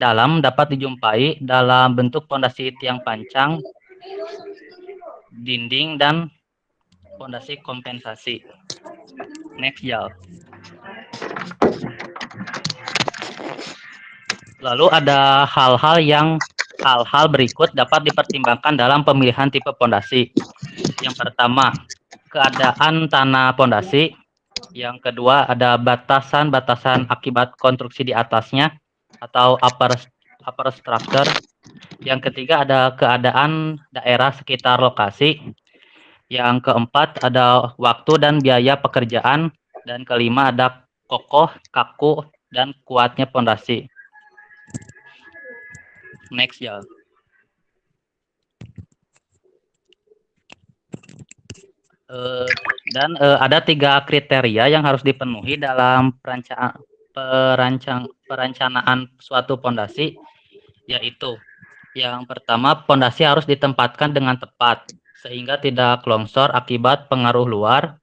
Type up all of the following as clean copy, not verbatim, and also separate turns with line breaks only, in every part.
dalam dapat dijumpai dalam bentuk pondasi tiang pancang, dinding, dan pondasi kompensasi. Next, Jal. Lalu ada hal-hal berikut dapat dipertimbangkan dalam pemilihan tipe pondasi. Yang pertama, keadaan tanah pondasi. Yang kedua, ada batasan-batasan akibat konstruksi di atasnya atau upper structure. Yang ketiga, ada keadaan daerah sekitar lokasi. Yang keempat, ada waktu dan biaya pekerjaan. Dan kelima, ada kokoh, kaku, dan kuatnya pondasi. Next, ya. Dan ada 3 kriteria yang harus dipenuhi dalam perencanaan suatu pondasi, yaitu yang pertama, pondasi harus ditempatkan dengan tepat sehingga tidak longsor akibat pengaruh luar.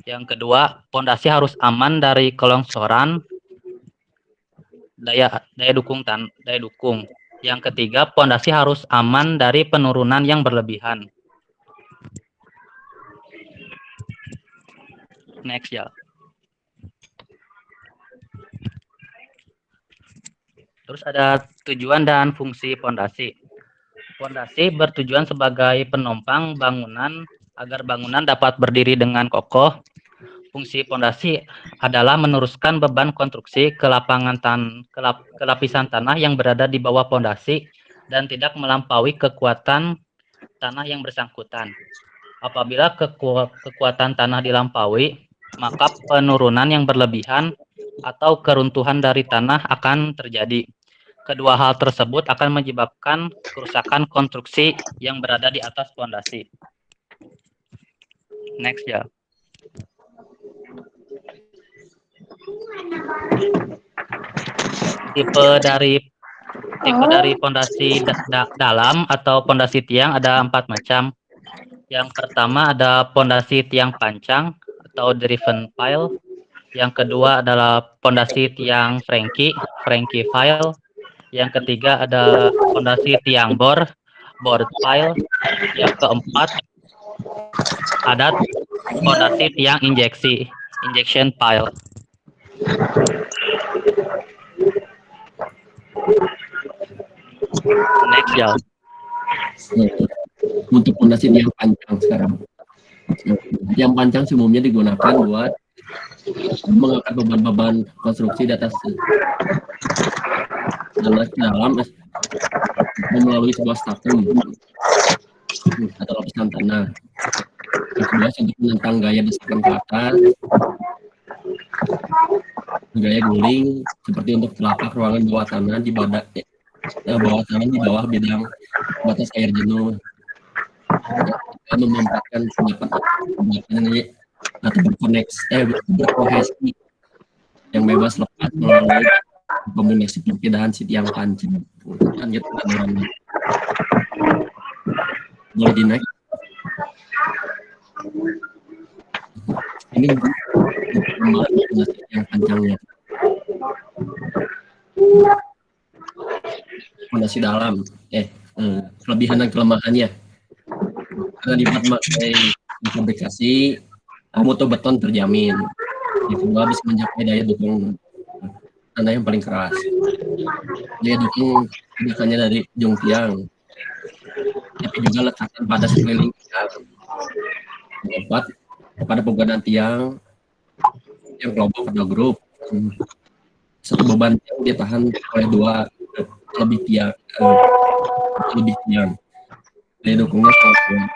Yang kedua, pondasi harus aman dari kelongsoran, daya dukung. Yang ketiga, pondasi harus aman dari penurunan yang berlebihan. Next, ya. Terus ada tujuan dan fungsi pondasi. Pondasi bertujuan sebagai penopang bangunan agar bangunan dapat berdiri dengan kokoh. Fungsi pondasi adalah meneruskan beban konstruksi ke lapisan tanah yang berada di bawah pondasi dan tidak melampaui kekuatan tanah yang bersangkutan. Apabila kekuatan tanah dilampaui, maka penurunan yang berlebihan atau keruntuhan dari tanah akan terjadi. Kedua hal tersebut akan menyebabkan kerusakan konstruksi yang berada di atas pondasi. Next, ya. Tipe dari pondasi dalam atau pondasi tiang ada 4 macam. Yang pertama ada pondasi tiang pancang atau driven pile. Yang kedua adalah pondasi tiang Frankie pile. Yang ketiga ada pondasi tiang board pile. Yang keempat ada pondasi tiang injection pile. Next, ya.
Untuk pondasi tiang pancang sekarang. Tiang pancang umumnya digunakan buat mengangkat beban-beban konstruksi di atas dalam melalui sebuah stratum atau lapisan tanah. Yang kedua, untuk menentang gaya desakan ke atas, gaya guling seperti untuk telapak ruangan bawah tanah di bawah bidang batas air jenuh. Memanfaatkan pendapat atau berkohesi yang bebas lepas melalui kombinasi perpindahan si tiang pancang. Kan gitu kan. Boleh di next. Ini yang pancangnya. Pondasi dalam. Kelebihan dan kelemahannya. Karena dipakai fabrikasi, mutu beton terjamin. Yang kedua bisa mencapai daya dukung tanah yang paling keras. Daya dukung bukannya dari ujung tiang, tapi juga letakkan pada sekeliling tiang. Keempat, pada penggunaan tiang yang kelompok atau grup. Satu beban tiang ditahan oleh dua lebih tiang. Daya dukungnya sangat.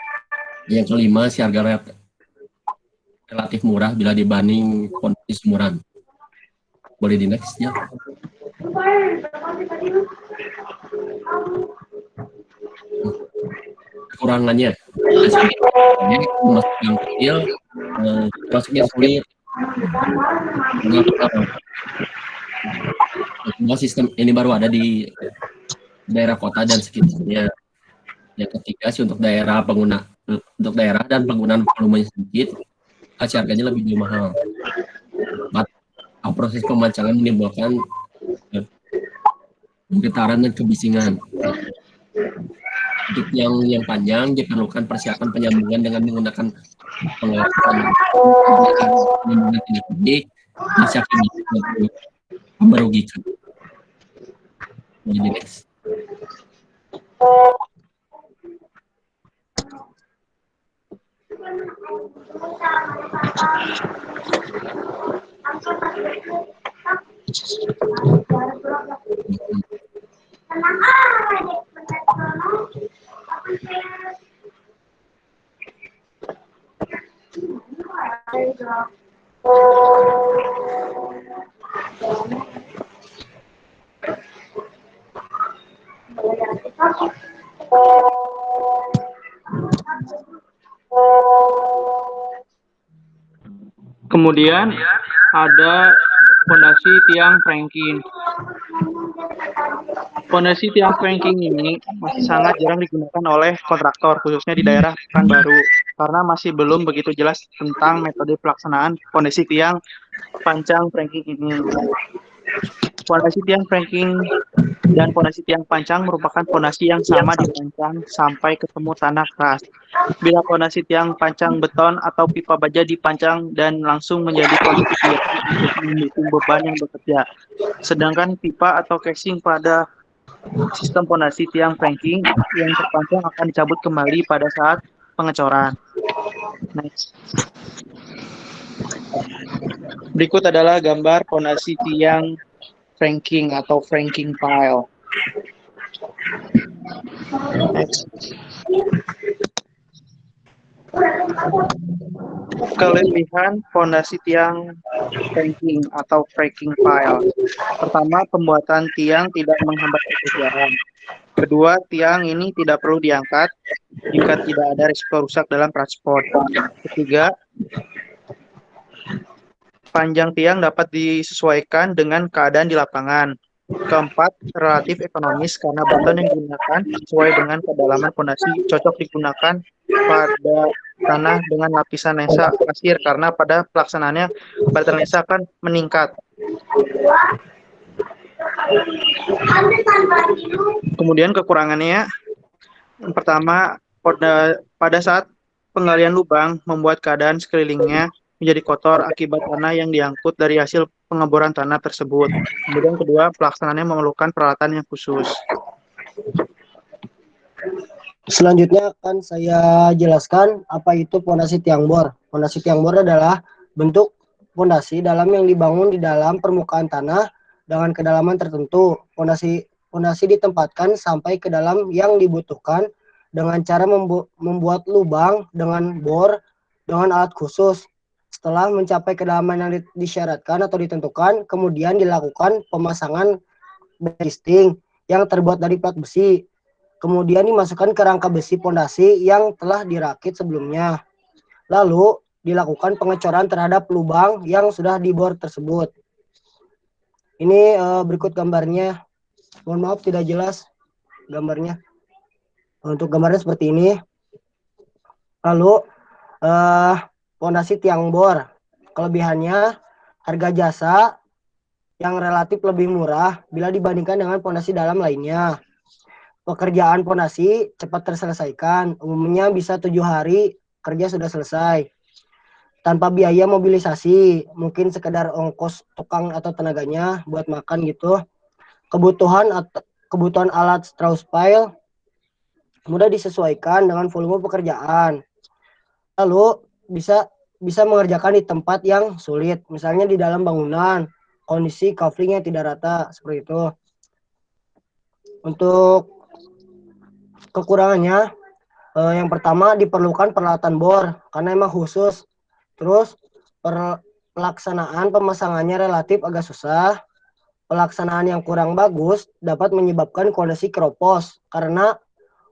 Yang kelima, si harga relatif murah bila dibanding kondisi semuran. Boleh di next ya. Kekurangannya, masuk yang kecil, masuknya sulit. Semua sistem ini baru ada di daerah kota dan sekitarnya. Yang ketiga sih untuk daerah dan penggunaan volumenya sedikit, harganya lebih mahal. Proses pemancangan menimbulkan getaran dan kebisingan. Untuk yang panjang diperlukan persiapan penyambungan dengan menggunakan pengawasan penyambungan tidak tinggi dan siapkan merugikan. Jadi next.
Kemudian ada fondasi tiang franking. Fondasi tiang franking ini masih sangat jarang digunakan oleh kontraktor, khususnya di daerah Pekanbaru, karena masih belum begitu jelas tentang metode pelaksanaan fondasi tiang pancang franking ini. Fondasi tiang franking dan fondasi tiang pancang merupakan fondasi yang sama dipancang sampai ketemu tanah keras. Bila fondasi tiang pancang beton atau pipa baja dipancang dan langsung menjadi fondasi tiang untuk mendukung beban yang bekerja. Sedangkan pipa atau casing pada sistem fondasi tiang franking yang terpancang akan dicabut kembali pada saat pengecoran. Next. Berikut adalah gambar fondasi tiang franking atau franking pile. Next. Kelebihan fondasi tiang franking atau franking pile. Pertama, pembuatan tiang tidak menghambat pekerjaan. Kedua, tiang ini tidak perlu diangkat jika tidak ada risiko rusak dalam transport. Ketiga, panjang tiang dapat disesuaikan dengan keadaan di lapangan. Keempat, relatif ekonomis karena beton yang digunakan sesuai dengan kedalaman fondasi cocok digunakan pada tanah dengan lapisan lensa pasir karena pada pelaksanaannya badan lensa akan meningkat. Kemudian kekurangannya, yang pertama, pada saat penggalian lubang membuat keadaan sekelilingnya menjadi kotor akibat tanah yang diangkut dari hasil pengeboran tanah tersebut. Kemudian kedua, pelaksanaannya memerlukan peralatan yang khusus.
Selanjutnya akan saya jelaskan apa itu fondasi tiang bor. Fondasi tiang bor adalah bentuk fondasi dalam yang dibangun di dalam permukaan tanah dengan kedalaman tertentu. Fondasi ditempatkan sampai ke dalam yang dibutuhkan dengan cara membuat lubang dengan bor dengan alat khusus. Setelah mencapai kedalaman yang disyaratkan atau ditentukan, kemudian dilakukan pemasangan casing yang terbuat dari plat besi. Kemudian dimasukkan ke rangka besi fondasi yang telah dirakit sebelumnya. Lalu dilakukan pengecoran terhadap lubang yang sudah dibor tersebut. Ini berikut gambarnya. Mohon maaf tidak jelas gambarnya. Untuk gambarnya seperti ini. Lalu fondasi tiang bor. Kelebihannya harga jasa yang relatif lebih murah bila dibandingkan dengan fondasi dalam lainnya. Pekerjaan fondasi cepat terselesaikan, umumnya bisa 7 hari kerja sudah selesai. Tanpa biaya mobilisasi, mungkin sekedar ongkos tukang atau tenaganya buat makan gitu. Kebutuhan alat Strauss pile mudah disesuaikan dengan volume pekerjaan. Lalu bisa mengerjakan di tempat yang sulit, misalnya di dalam bangunan, kondisi coveringnya tidak rata, seperti itu. Untuk kekurangannya, yang pertama diperlukan peralatan bor karena emang khusus. Terus pelaksanaan pemasangannya relatif agak susah. Pelaksanaan yang kurang bagus dapat menyebabkan kondisi keropos karena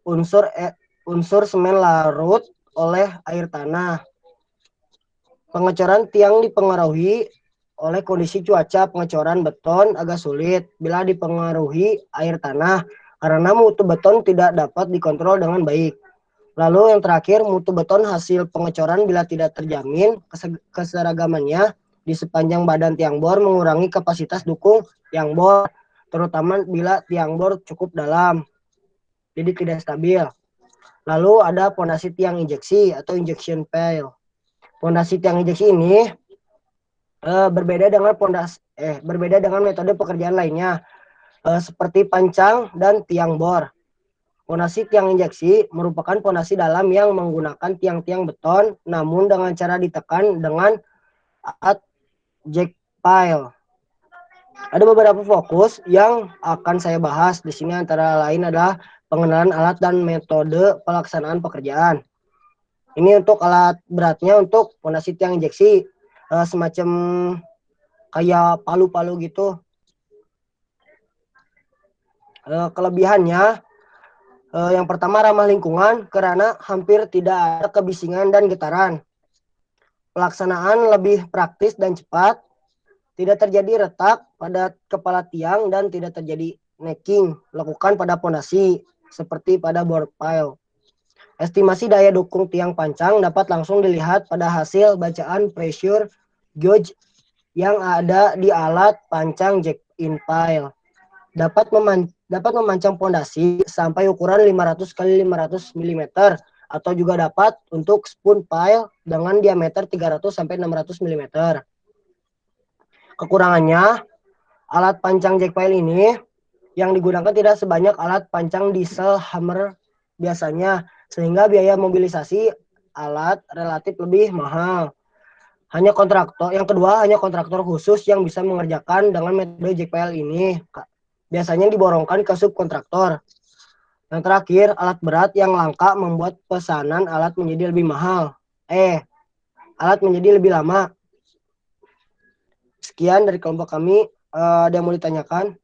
unsur semen larut oleh air tanah. Pengecoran tiang dipengaruhi oleh kondisi cuaca. Pengecoran beton agak sulit bila dipengaruhi air tanah karena mutu beton tidak dapat dikontrol dengan baik. Lalu yang terakhir, mutu beton hasil pengecoran bila tidak terjamin keseragamannya di sepanjang badan tiang bor mengurangi kapasitas dukung tiang bor. terutama bila tiang bor cukup dalam, jadi tidak stabil. Lalu ada pondasi tiang injeksi atau injection pile. Pondasi tiang injeksi ini berbeda dengan metode pekerjaan lainnya seperti pancang dan tiang bor. Pondasi tiang injeksi merupakan pondasi dalam yang menggunakan tiang-tiang beton namun dengan cara ditekan dengan alat jack pile. Ada beberapa fokus yang akan saya bahas di sini, antara lain adalah pengenalan alat dan metode pelaksanaan pekerjaan. Ini untuk alat beratnya, untuk pondasi tiang injeksi semacam kayak palu-palu gitu. Kelebihannya yang pertama ramah lingkungan karena hampir tidak ada kebisingan dan getaran. Pelaksanaan lebih praktis dan cepat. Tidak terjadi retak pada kepala tiang dan tidak terjadi necking lakukan pada pondasi seperti pada board pile. Estimasi daya dukung tiang pancang dapat langsung dilihat pada hasil bacaan pressure gauge yang ada di alat pancang jack in pile. Dapat memancang pondasi sampai ukuran 500 x 500 mm atau juga dapat untuk spoon pile dengan diameter 300 sampai 600 mm. Kekurangannya, alat pancang jack pile ini yang digunakan tidak sebanyak alat pancang diesel hammer biasanya, sehingga biaya mobilisasi alat relatif lebih mahal. Yang kedua, hanya kontraktor khusus yang bisa mengerjakan dengan metode jack pile ini. Biasanya diborongkan ke subkontraktor. Yang terakhir, alat berat yang langka membuat pesanan alat menjadi lebih mahal. Alat menjadi lebih lama. Sekian dari kelompok kami. Ada yang mau ditanyakan?